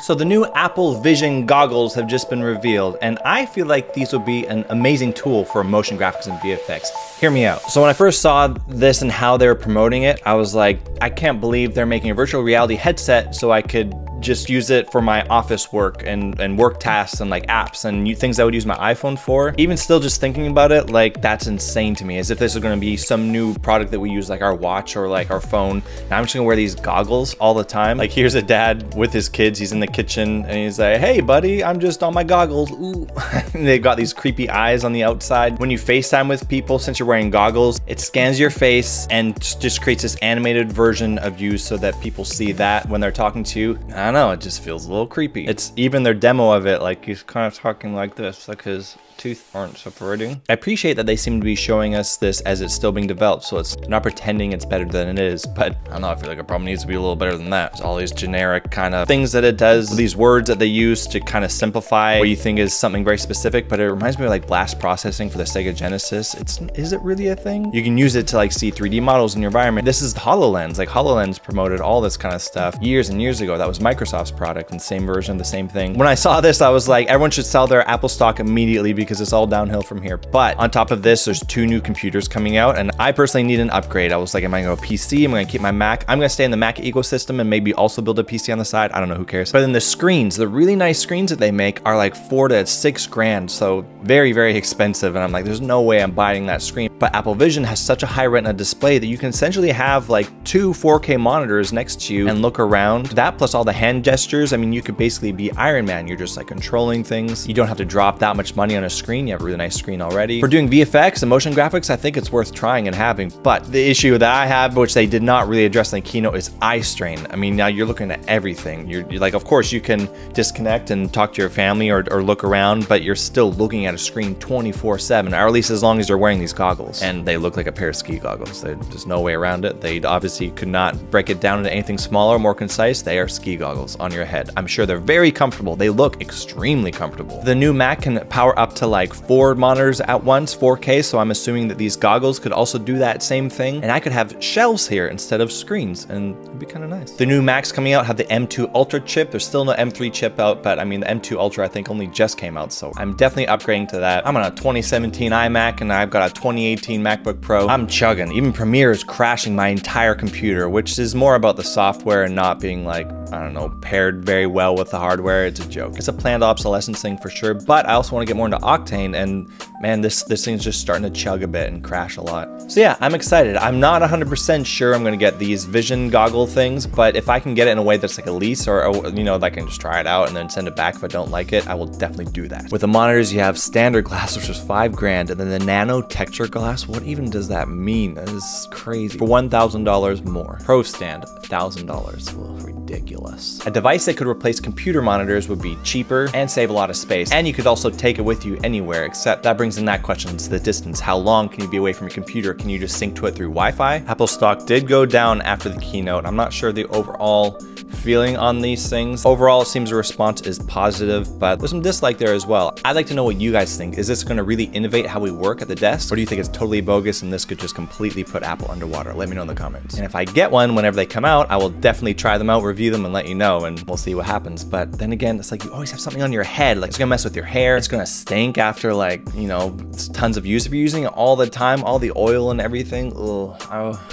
So the new Apple Vision goggles have just been revealed, and I feel like these would be an amazing tool for motion graphics and VFX. Hear me out. So when I first saw this and how they were promoting it, I was like, I can't believe they're making a virtual reality headset so I could just use it for my office work and work tasks and like apps and things I would use my iPhone for. Even still just thinking about it, like that's insane to me, as if this is gonna be some new product that we use like our watch or like our phone. And I'm just gonna wear these goggles all the time. Like here's a dad with his kids, he's in the kitchen and he's like, hey buddy, I'm just on my goggles, ooh. And they've got these creepy eyes on the outside. When you FaceTime with people, since you're wearing goggles, it scans your face and just creates this animated version of you so that people see that when they're talking to you. I don't know, it just feels a little creepy. It's even their demo of it, like he's kind of talking like this, like his teeth aren't separating. I appreciate that they seem to be showing us this as it's still being developed, so it's not pretending it's better than it is, but I don't know, I feel like it probably needs to be a little better than that. There's all these generic kind of things that it does, these words that they use to kind of simplify what you think is something very specific, but it reminds me of like blast processing for the Sega Genesis. Is it really a thing? You can use it to like see 3D models in your environment. This is HoloLens. Like HoloLens promoted all this kind of stuff years and years ago. That was Microsoft's product and same version, the same thing. When I saw this, I was like, everyone should sell their Apple stock immediately because it's all downhill from here. But on top of this, there's 2 new computers coming out, and I personally need an upgrade. I was like, am I gonna go PC? Am I gonna keep my Mac? I'm gonna stay in the Mac ecosystem and maybe also build a PC on the side. I don't know, who cares? But then the screens, the really nice screens that they make are like 4 to 6 grand. So very, very expensive. And I'm like, there's no way I'm buying that screen. But Apple Vision has such a high retina display that you can essentially have like 2 4K monitors next to you and look around. That plus all the hand gestures. I mean, you could basically be Iron Man. You're just like controlling things. You don't have to drop that much money on a screen. You have a really nice screen already. For doing VFX and motion graphics, I think it's worth trying and having. But the issue that I have, which they did not really address in the keynote, is eye strain. I mean, now you're looking at everything. You're like, of course you can disconnect and talk to your family or look around, but you're still looking at a screen 24/7, or at least as long as you're wearing these goggles. And they look like a pair of ski goggles. There's no way around it. They obviously could not break it down into anything smaller, more concise. They are ski goggles on your head. I'm sure they're very comfortable. They look extremely comfortable. The new Mac can power up to like 4 monitors at once, 4K, so I'm assuming that these goggles could also do that same thing, and I could have shelves here instead of screens, and it'd be kind of nice. The new Macs coming out have the M2 Ultra chip. There's still no M3 chip out, but I mean, the M2 Ultra I think only just came out, so I'm definitely upgrading to that. I'm on a 2017 iMac, and I've got a 2018 MacBook Pro. I'm chugging. Even Premiere is crashing my entire computer, which is more about the software and not being like, I don't know, paired very well with the hardware. It's a joke. It's a planned obsolescence thing for sure, but I also want to get more into Octane, and man, this thing's just starting to chug a bit and crash a lot. So yeah, I'm excited. I'm not 100% sure I'm gonna get these Vision goggle things, but if I can get it in a way that's like a lease or you know, I can just try it out and then send it back if I don't like it, I will definitely do that. With the monitors, you have standard glass, which is 5 grand, and then the nano texture glass. What even does that mean? That is crazy. For $1,000 more. Pro stand, $1,000. Well, ridiculous. A device that could replace computer monitors would be cheaper and save a lot of space, and you could also take it with you anywhere, except that brings in that question, to the distance. How long can you be away from your computer? Can you just sync to it through Wi-Fi? Apple stock did go down after the keynote. I'm not sure the overall feeling on these things. Overall, it seems the response is positive, but there's some dislike there as well. I'd like to know what you guys think. Is this going to really innovate how we work at the desk? Or do you think it's totally bogus and this could just completely put Apple underwater? Let me know in the comments. And if I get one whenever they come out, I will definitely try them out, review them, and let you know, and we'll see what happens. But then again, it's like you always have something on your head. Like it's gonna mess with your hair. It's gonna stink after like, you know, tons of use. If you're using it all the time, all the oil and everything, ugh,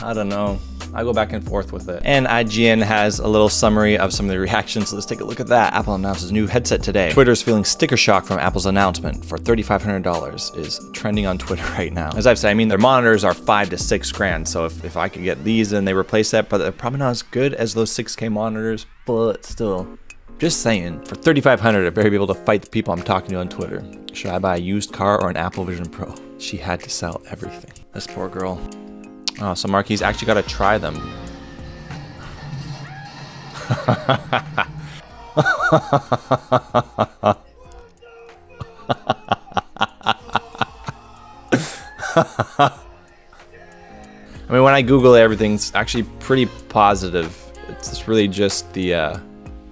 I don't know. I go back and forth with it. And IGN has a little summary of some of the reactions, so let's take a look at that. Apple announces new headset today. Twitter's feeling sticker shock from Apple's announcement for $3,500 is trending on Twitter right now. As I've said, I mean, their monitors are 5 to 6 grand, so if I could get these and they replace that, but they're probably not as good as those 6K monitors, but still. Just saying, for $3,500, I better be able to fight the people I'm talking to on Twitter. Should I buy a used car or an Apple Vision Pro? She had to sell everything. This poor girl. Oh, so Marquis actually got to try them. I mean, when I Google it, everything's actually pretty positive. It's really just the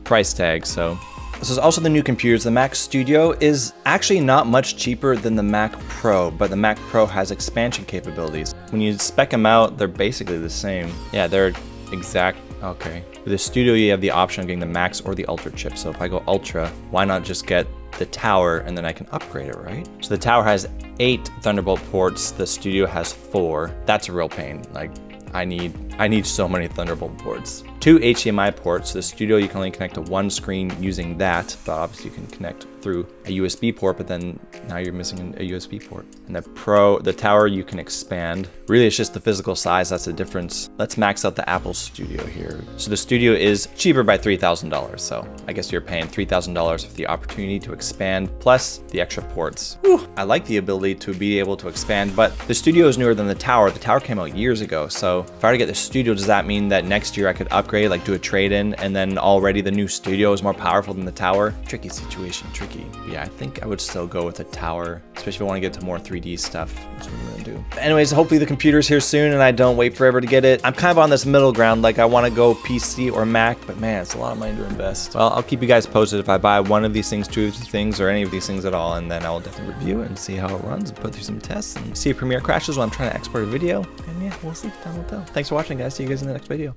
price tag, so. This is also the new computers. The Mac Studio is actually not much cheaper than the Mac Pro, but the Mac Pro has expansion capabilities. When you spec them out, they're basically the same. Yeah, they're exact Okay. With the Studio, you have the option of getting the Max or the Ultra chip. So if I go Ultra, why not just get the Tower and then I can upgrade it, right? So the Tower has 8 Thunderbolt ports. The Studio has 4. That's a real pain. Like, I need so many Thunderbolt ports. 2 HDMI ports. So the Studio, you can only connect to one screen using that, but obviously you can connect through a USB port, but then now you're missing a USB port. And the Tower, you can expand. Really, it's just the physical size that's the difference. Let's max out the Apple Studio here. So the Studio is cheaper by $3,000. So I guess you're paying $3,000 for the opportunity to expand, plus the extra ports. Whew. I like the ability to be able to expand, but the Studio is newer than the Tower. The Tower came out years ago. So if I were to get the Studio, does that mean that next year I could upgrade, like do a trade-in, and then already the new Studio is more powerful than the Tower? Tricky situation, tricky. But yeah, I think I would still go with the Tower, especially if I want to get to more 3D stuff. That's what I'm gonna do. Anyways, hopefully the computer's here soon and I don't wait forever to get it. I'm kind of on this middle ground, like I want to go PC or Mac, but man, it's a lot of money to invest. Well, I'll keep you guys posted if I buy one of these things, 2 of these things, or any of these things at all, and then I'll definitely review it and see how it runs and put through some tests and see if Premiere crashes while I'm trying to export a video. And yeah, we'll see. Time will tell. Thanks for watching, guys. See you guys in the next video.